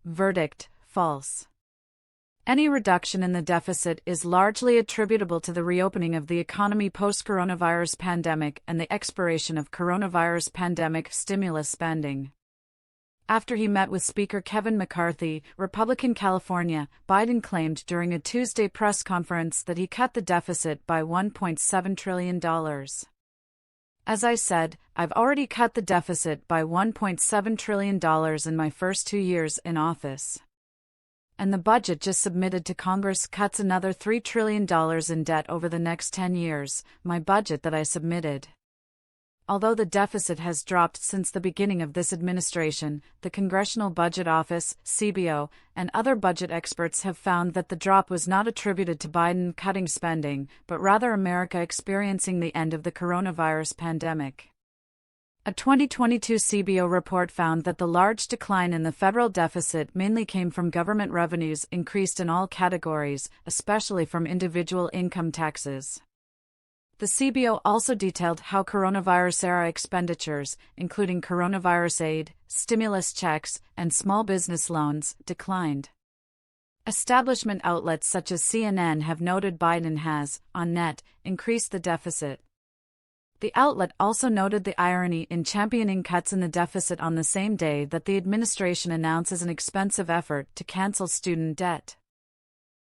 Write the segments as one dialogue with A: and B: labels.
A: Verdict: false. Any reduction in the deficit is largely attributable to the reopening of the economy post-coronavirus pandemic and the expiration of coronavirus pandemic stimulus spending. After he met with Speaker Kevin McCarthy, Republican California, Biden claimed during a Tuesday press conference that he cut the deficit by $1.7 trillion. As I said, I've already cut the deficit by $1.7 trillion in my first 2 years in office. And the budget just submitted to Congress cuts another $3 trillion in debt over the next 10 years, my budget that I submitted. Although the deficit has dropped since the beginning of this administration, the Congressional Budget Office, CBO, and other budget experts have found that the drop was not attributed to Biden cutting spending, but rather America experiencing the end of the coronavirus pandemic. A 2022 CBO report found that the large decline in the federal deficit mainly came from government revenues increased in all categories, especially from individual income taxes. The CBO also detailed how coronavirus-era expenditures, including coronavirus aid, stimulus checks, and small business loans, declined. Establishment outlets such as CNN have noted Biden has, on net, increased the deficit. The outlet also noted the irony in championing cuts in the deficit on the same day that the administration announces an expensive effort to cancel student debt.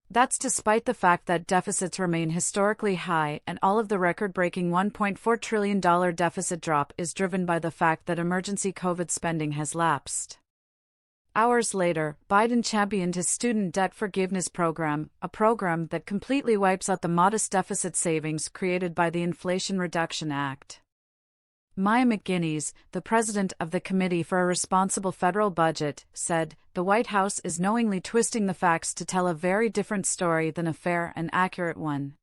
A: That's despite the fact that deficits remain historically high and all of the record-breaking $1.4 trillion deficit drop is driven by the fact that emergency COVID spending has lapsed. Hours later, Biden championed his student debt forgiveness program, a program that completely wipes out the modest deficit savings created by the Inflation Reduction Act. Maya McGuinness, the president of the Committee for a Responsible Federal Budget, said, "The White House is knowingly twisting the facts to tell a very different story than a fair and accurate one."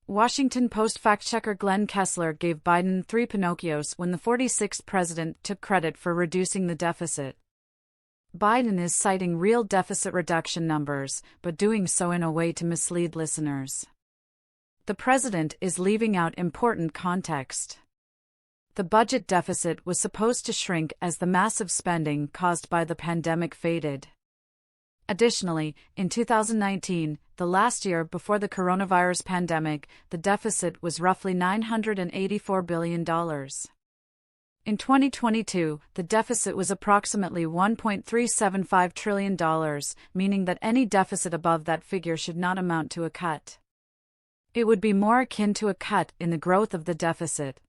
A: Washington Post fact-checker Glenn Kessler gave Biden 3 Pinocchios when the 46th president took credit for reducing the deficit. Biden is citing real deficit reduction numbers, but doing so in a way to mislead listeners. The president is leaving out important context. The budget deficit was supposed to shrink as the massive spending caused by the pandemic faded. Additionally, in 2019, the last year before the coronavirus pandemic, the deficit was roughly $984 billion. In 2022, the deficit was approximately $1.375 trillion, meaning that any deficit above that figure should not amount to a cut. It would be more akin to a cut in the growth of the deficit.